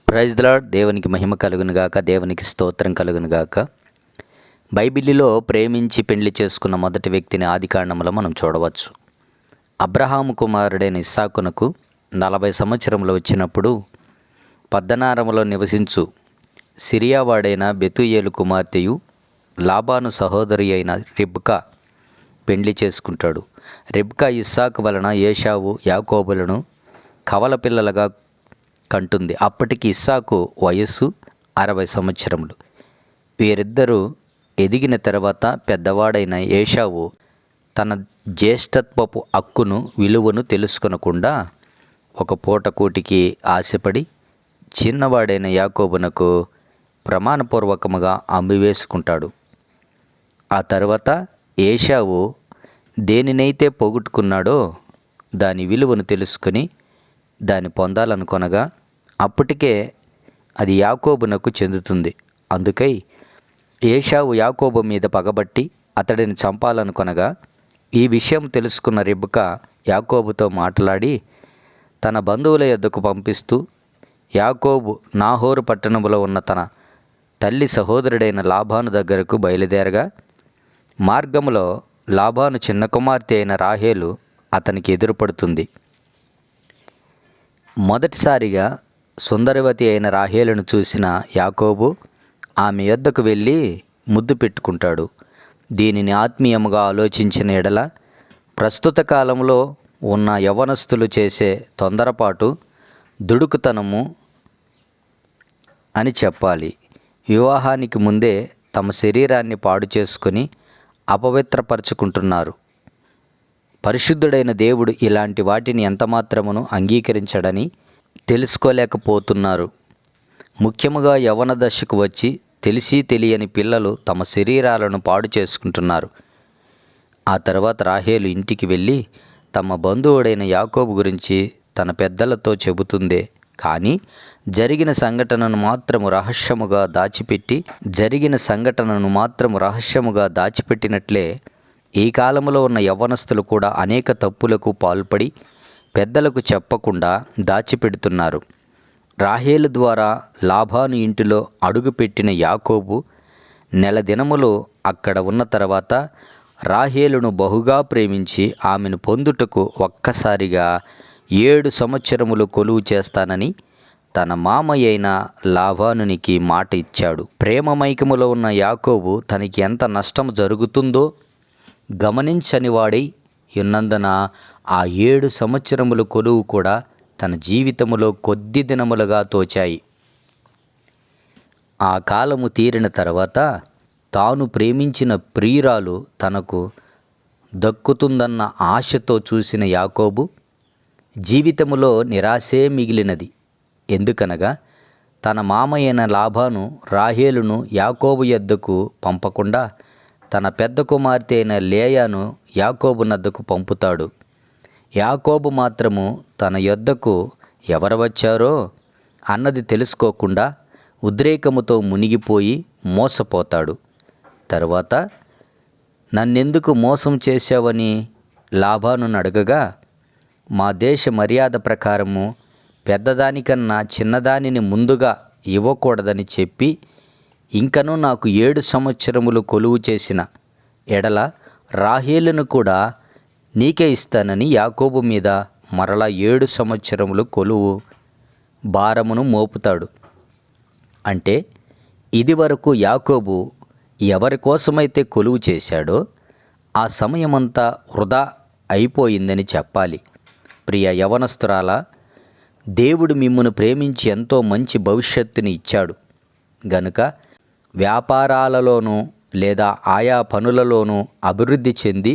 Praise the lord. దేవునికి మహిమ కలుగును గాక, దేవునికి స్తోత్రం కలుగును గాక. బైబిల్లో ప్రేమించి పెళ్లి చేసుకున్న మొదటి వ్యక్తిని ఆదికాండంలో మనం చూడవచ్చు. అబ్రహాము కుమారుడైన ఇస్సాకునకు 40 సంవత్సరములు వచ్చినప్పుడు పద్దనారములో నివసించు సిరియావాడైన బెతూయేలు కుమార్తెయు లాబాను సహోదరి అయిన రిబ్కా పెళ్లి చేసుకుంటాడు. రిబ్కా ఇస్సాకు వలన ఏశావు యాకోబులను కవల పిల్లలుగా కంటుంది. అప్పటికి ఇస్సాకు వయస్సు 60 సంవత్సరములు. వీరిద్దరూ ఎదిగిన తర్వాత పెద్దవాడైన ఏశావు తన జ్యేష్ఠత్వపు హక్కును విలువను తెలుసుకొనకుండా ఒక పూటకూటికి ఆశపడి చిన్నవాడైన యాకోబునకు ప్రమాణపూర్వకముగా అమ్మివేసుకుంటాడు. ఆ తర్వాత ఏశావు దేనినైతే పోగొట్టుకున్నాడో దాని విలువను తెలుసుకొని దాన్ని పొందాలనుకొనగా అప్పటికే అది యాకోబునకు చెందుతుంది. అందుకై ఏశావు యాకోబు మీద పగబట్టి అతడిని చంపాలనుకొనగా ఈ విషయం తెలుసుకున్న రిబ్కా యాకోబుతో మాట్లాడి తన బంధువుల యొద్దకు పంపిస్తూ యాకోబు నాహోరు పట్టణంలో ఉన్న తన తల్లి సహోదరుడైన లాబాను దగ్గరకు బయలుదేరగా మార్గములో లాబాను చిన్న కుమార్తె అయిన రాహేలు అతనికి ఎదురుపడుతుంది. మొదటిసారిగా సుందరవతి అయిన రాహేలును చూసిన యాకోబు ఆమె యొద్దకు వెళ్ళి ముద్దు పెట్టుకుంటాడు. దీనిని ఆత్మీయముగా ఆలోచించిన ఎడల ప్రస్తుత కాలంలో ఉన్న యవ్వనస్తులు చేసే తొందరపాటు దుడుకుతనము అని చెప్పాలి. వివాహానికి ముందే తమ శరీరాన్ని పాడు చేసుకొని అపవిత్రపరుచుకుంటున్నారు. పరిశుద్ధుడైన దేవుడు ఇలాంటి వాటిని ఎంతమాత్రమును అంగీకరించడని తెలుసుకోలేకపోతున్నారు. ముఖ్యముగా యవ్వన దశకు వచ్చి తెలిసి తెలియని పిల్లలు తమ శరీరాలను పాడు చేసుకుంటున్నారు. ఆ తర్వాత రాహేలు ఇంటికి వెళ్ళి తమ బంధువుడైన యాకోబు గురించి తన పెద్దలతో చెబుతుందే కానీ జరిగిన సంఘటనను మాత్రము రహస్యముగా దాచిపెట్టినట్లే ఈ కాలంలో ఉన్న యవ్వనస్తులు కూడా అనేక తప్పులకు పాల్పడి పెద్దలకు చెప్పకుండా దాచిపెడుతున్నారు. రాహేలు ద్వారా లాబాను ఇంటిలో అడుగుపెట్టిన యాకోబు నెల దినములు అక్కడ ఉన్న తర్వాత రాహేలును బహుగా ప్రేమించి ఆమెను పొందుటకు ఒక్కసారిగా 7 సంవత్సరములు కొలువు చేస్తానని తన మామయ్య అయిన లాబానునికి మాట ఇచ్చాడు. ప్రేమమైకములో ఉన్న యాకోబు తనకి ఎంత నష్టం జరుగుతుందో గమనించని వాడై ఉన్నందున ఆ 7 సంవత్సరముల కొలువు కూడా తన జీవితములో కొద్ది దినములుగా తోచాయి. ఆ కాలము తీరిన తర్వాత తాను ప్రేమించిన ప్రియురాలు తనకు దక్కుతుందన్న ఆశతో చూసిన యాకోబు జీవితములో నిరాశే మిగిలినది. ఎందుకనగా తన మామయ్యైన లాబాను రాహేలును యాకోబు యొద్దకు పంపకుండా తన పెద్ద కుమార్తె అయిన లేయాను యాకోబు నద్దకు పంపుతాడు. యాకోబు మాత్రము తన యొద్దకు ఎవరు వచ్చారో అన్నది తెలుసుకోకుండా ఉద్రేకముతో మునిగిపోయి మోసపోతాడు. తరువాత నన్నెందుకు మోసం చేశావని లాబాను అడగగా మా దేశ మర్యాద ప్రకారము పెద్దదానికన్నా చిన్నదానిని ముందుగా ఇవ్వకూడదని చెప్పి ఇంకనూ నాకు 7 సంవత్సరములు కొలువు చేసిన ఎడల రాహేలును కూడా నీకే ఇస్తానని యాకోబు మీద మరలా 7 సంవత్సరములు కొలువు భారమును మోపుతాడు. అంటే ఇది వరకు యాకోబు ఎవరి కోసమైతే కొలువు చేశాడో ఆ సమయమంతా వృధా అయిపోయిందని చెప్పాలి. ప్రియ యవనస్తురాల, దేవుడు మిమ్మును ప్రేమించి ఎంతో మంచి భవిష్యత్తుని ఇచ్చాడు గనుక వ్యాపారాలలోనూ లేదా ఆయా పనులలోనూ అభివృద్ధి చెంది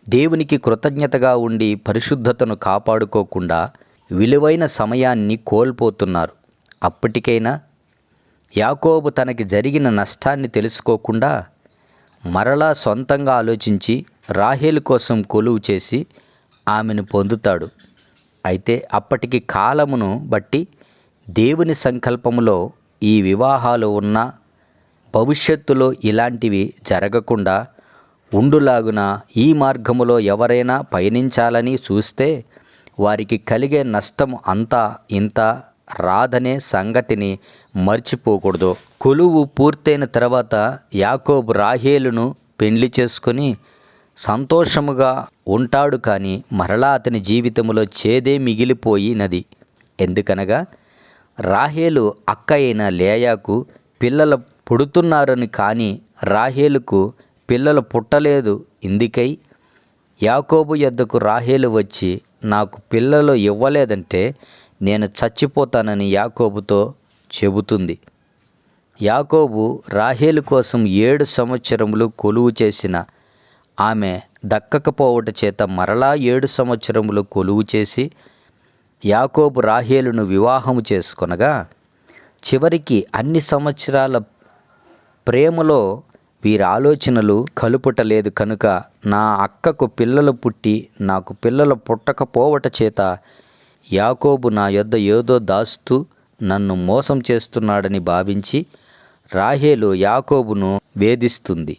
దేవునికి కృతజ్ఞతగా ఉండి పరిశుద్ధతను కాపాడుకోకుండా విలువైన సమయాన్ని కోల్పోతున్నారు. అప్పటికైనా యాకోబు తనకి జరిగిన నష్టాన్ని తెలుసుకోకుండా మరలా సొంతంగా ఆలోచించి రాహేలు కోసం కొలువు చేసి ఆమెను పొందుతాడు. అయితే అప్పటికి కాలమును బట్టి దేవుని సంకల్పములో ఈ వివాహాలు ఉన్న భవిష్యత్తులో ఇలాంటివి జరగకుండా ఉండులాగున ఈ మార్గములో ఎవరైనా పయనించాలని చూస్తే వారికి కలిగే నష్టం అంతా ఇంత రాదనే సంగతిని మర్చిపోకూడదు. కొలువు పూర్తయిన తర్వాత యాకోబు రాహేలును పెండ్లి చేసుకొని సంతోషముగా ఉంటాడు. కానీ మరలా అతని జీవితంలో చేదే మిగిలిపోయినది. ఎందుకనగా రాహేలు అక్క అయిన లేయాకు పిల్లలు పుడుతున్నారని, కానీ రాహేలుకు పిల్లలు పుట్టలేదు. ఇందుకై యాకోబు యొద్దకు రాహేలు వచ్చి, నాకు పిల్లలు ఇవ్వలేదంటే నేను చచ్చిపోతానని యాకోబుతో చెబుతుంది. యాకోబు రాహేలు కోసం 7 సంవత్సరములు కొలువు చేసిన ఆమె దక్కకపోవట చేత మరలా 7 సంవత్సరములు కొలువు చేసి యాకోబు రాహేలును వివాహము చేసుకొనగా, చివరికి అన్ని సంవత్సరాల ప్రేమలో వీరి ఆలోచనలు కలుపుటలేదు కనుక నా అక్కకు పిల్లలు పుట్టి నాకు పిల్లలు పుట్టకపోవట చేత యాకోబు నా యొద్ద ఏదో దాస్తూ నన్ను మోసం చేస్తున్నాడని భావించి రాహేలు యాకోబును వేధిస్తుంది.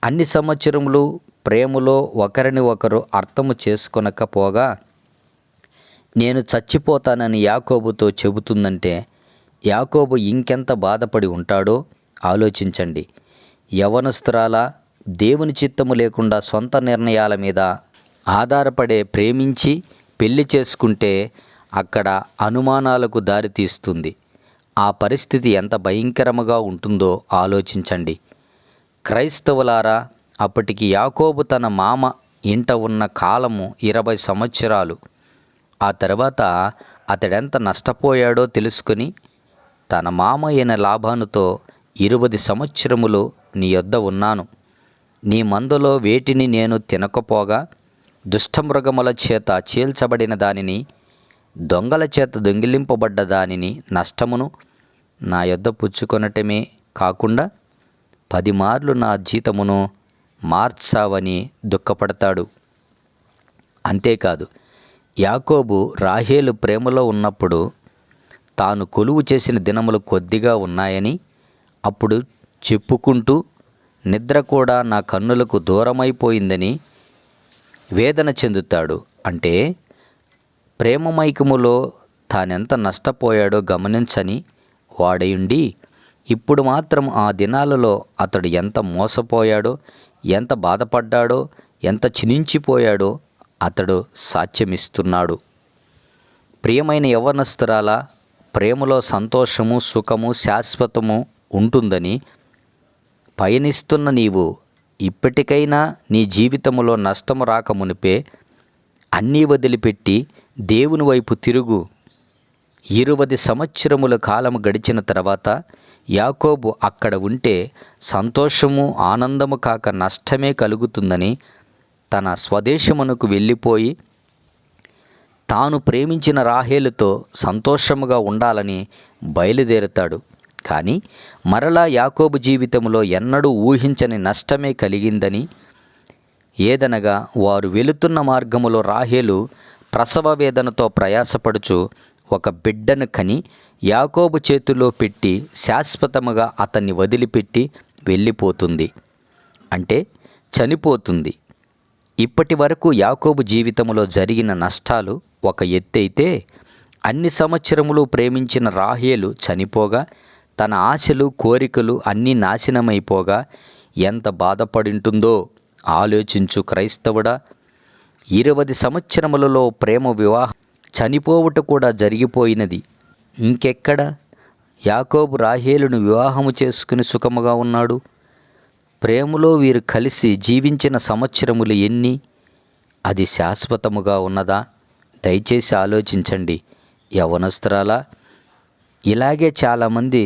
అన్ని సంవత్సరములు ప్రేమలో ఒకరిని ఒకరు అర్థము చేసుకొనకపోగా నేను చచ్చిపోతానని యాకోబుతో చెబుతుందంటే యాకోబు ఇంకెంత బాధపడి ఉంటాడో ఆలోచించండి. యవనస్తురాలా, దేవుని చిత్తము లేకుండా సొంత నిర్ణయాల మీద ఆధారపడే ప్రేమించి పెళ్లి చేసుకుంటే అక్కడ అనుమానాలకు దారితీస్తుంది. ఆ పరిస్థితి ఎంత భయంకరముగా ఉంటుందో ఆలోచించండి. క్రైస్తవులారా, అప్పటికి యాకోబు తన మామ ఇంట ఉన్న కాలము 20 సంవత్సరాలు. ఆ తర్వాత అతడెంత నష్టపోయాడో తెలుసుకొని తన మామ అయిన లాబానుతో 20 సంవత్సరములు నీ యొద్ద ఉన్నాను. నీ మందలో వేటిని నేను తినకపోగా దుష్టమృగముల చేత చీల్చబడిన దానిని, దొంగల చేత దొంగిలింపబడ్డ దానిని నష్టమును నా యొద్ద పుచ్చుకొనటమే కాకుండా 10 మార్లు నా జీతమును మార్చావని దుఃఖపడతాడు. అంతేకాదు, యాకోబు రాహేలు ప్రేమలో ఉన్నప్పుడు తాను కొలువు చేసిన దినములు కొద్దిగా ఉన్నాయని అప్పుడు చెప్పుకుంటూ నిద్ర కూడా నా కన్నులకు దూరమైపోయిందని వేదన చెందుతాడు. అంటే ప్రేమమైకములో తానెంత నష్టపోయాడో గమనించని వాడయుండి ఇప్పుడు మాత్రం ఆ దినాలలో అతడు ఎంత మోసపోయాడో, ఎంత బాధపడ్డాడో, ఎంత క్షీణించిపోయాడో అతడు సాక్ష్యమిస్తున్నాడు. ప్రియమైన యవ్వనస్తురాలా, ప్రేమలో సంతోషము, సుఖము శాశ్వతము ఉంటుందని పయనిస్తున్న నీవు ఇప్పటికైనా నీ జీవితంలో నష్టము రాకమునిపే అన్నీ వదిలిపెట్టి దేవుని వైపు తిరుగు. 20 సంవత్సరముల కాలము గడిచిన తర్వాత యాకోబు అక్కడ ఉంటే సంతోషము, ఆనందము కాక నష్టమే కలుగుతుందని తన స్వదేశమునకు వెళ్ళిపోయి తాను ప్రేమించిన రాహేలుతో సంతోషముగా ఉండాలని బయలుదేరుతాడు. కానీ మరలా యాకోబు జీవితంలో ఎన్నడూ ఊహించని నష్టమే కలిగిందని, ఏదనగా వారు వెళుతున్న మార్గములో రాహేలు ప్రసవ వేదనతో ప్రయాసపడుచు ఒక బిడ్డను కని యాకోబు చేతిలో పెట్టి శాశ్వతముగా అతన్ని వదిలిపెట్టి వెళ్ళిపోతుంది. అంటే చనిపోతుంది. ఇప్పటి వరకు యాకోబు జీవితంలో జరిగిన నష్టాలు ఒక ఎత్తైతే, అన్ని సంవత్సరములు ప్రేమించిన రాహేలు చనిపోగా తన ఆశలు, కోరికలు అన్నీ నాశనమైపోగా ఎంత బాధపడింటుందో ఆలోచించు క్రైస్తవుడా. 20 సంవత్సరములలో ప్రేమ వివాహం చనిపోవుట కూడా జరిగిపోయినది. ఇంకెక్కడ యాకోబు రాహేలును వివాహము చేసుకుని సుఖముగా ఉన్నాడు? ప్రేమలో వీరు కలిసి జీవించిన సంవత్సరములు ఎన్ని? అది శాశ్వతముగా ఉన్నదా? దయచేసి ఆలోచించండి. యవ్వనస్తురాలా, ఇలాగే చాలామంది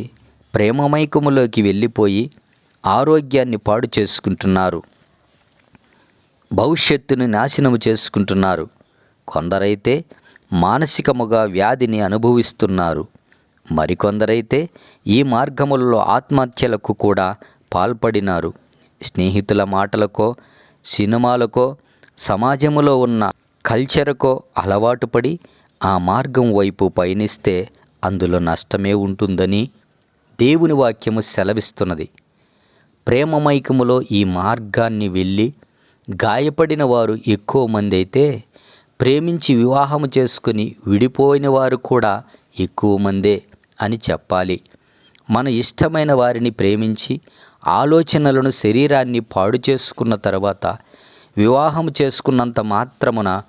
ప్రేమమైకములోకి వెళ్ళిపోయి ఆరోగ్యాన్ని పాడు చేసుకుంటున్నారు, భవిష్యత్తుని నాశనము చేసుకుంటున్నారు. కొందరైతే మానసికముగా వ్యాధిని అనుభవిస్తున్నారు. మరికొందరైతే ఈ మార్గములలో ఆత్మహత్యలకు కూడా పాల్పడినారు. స్నేహితుల మాటలకో, సినిమాలకో, సమాజములో ఉన్న కల్చర్కో అలవాటు పడి ఆ మార్గం వైపు పయనిస్తే అందులో నష్టమే ఉంటుందని దేవుని వాక్యము సెలవిస్తున్నది. ప్రేమమైకములో ఈ మార్గాన్ని వెళ్ళి గాయపడిన వారు ఎక్కువ మంది అయితే, ప్రేమించి వివాహము చేసుకుని విడిపోయిన వారు కూడా ఎక్కువ మందే అని చెప్పాలి. మన ఇష్టమైన వారిని ప్రేమించి ఆలోచనలను, శరీరాన్ని పాడు చేసుకున్న తర్వాత వివాహం చేసుకున్నంత మాత్రమున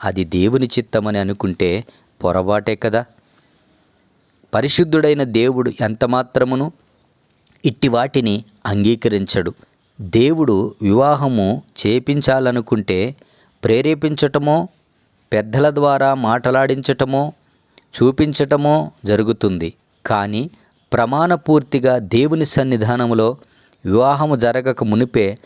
అది దేవుని చిత్తమని అనుకుంటే పొరపాటే కదా. పరిశుద్ధుడైన దేవుడు ఎంతమాత్రమును ఇట్టి వాటిని అంగీకరించడు. దేవుడు వివాహము చేపించాలనుకుంటే ప్రేరేపించటమో, పెద్దల ద్వారా మాట్లాడించటమో, చూపించటమో జరుగుతుంది. కానీ ప్రమాణపూర్తిగా దేవుని సన్నిధానములో వివాహము జరగక మునిపే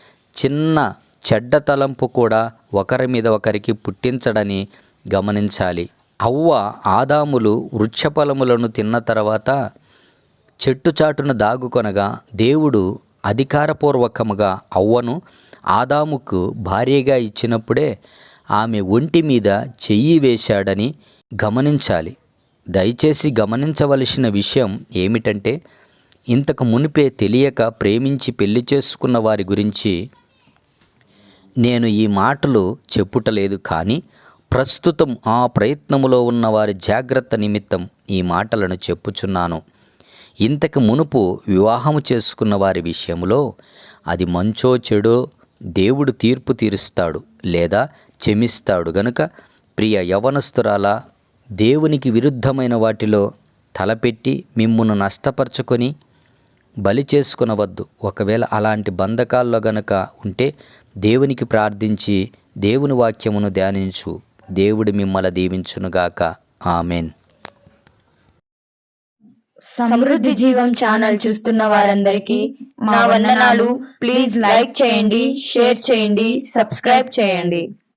చిన్న చెడ్డ తలంపు కూడా ఒకరి మీద ఒకరికి పుట్టించడని గమనించాలి. హవ్వ, ఆదాములు వృక్షఫలములను తిన్న తర్వాత చెట్టు చాటున దాగుకొనగా దేవుడు అధికారపూర్వకముగా హవ్వను ఆదాముకు భార్యగా ఇచ్చినప్పుడే ఆమె ఒంటి మీద చెయ్యి వేశాడని గమనించాలి. దయచేసి గమనించవలసిన విషయం ఏమిటంటే, ఇంతకు మునిపే తెలియక ప్రేమించి పెళ్లి చేసుకున్న వారి గురించి నేను ఈ మాటలు చెప్పుటలేదు. కానీ ప్రస్తుతం ఆ ప్రయత్నములో ఉన్న వారి జాగ్రత్త నిమిత్తం ఈ మాటలను చెప్పుచున్నాను. ఇంతకు మునుపు వివాహము చేసుకున్న వారి విషయంలో అది మంచో చెడో దేవుడు తీర్పు తీరుస్తాడు లేదా క్షమిస్తాడు గనుక ప్రియ యవనస్తురాలా, దేవునికి విరుద్ధమైన వాటిలో తలపెట్టి మిమ్మును నష్టపరచుకొని బలి చేసుకునవద్దు. ఒకవేళ అలాంటి బంధకాల్లో గనక ఉంటే దేవునికి ప్రార్థించి దేవుని వాక్యమును ధ్యానించు. దేవుడు మిమ్మల్ని దీవించునుగాక. ఆమెన్. సమృద్ధి జీవం ఛానల్ చూస్తున్న వారందరికీ నా వందనాలు. ప్లీజ్ లైక్ చేయండి, షేర్ చేయండి, సబ్స్క్రైబ్ చేయండి.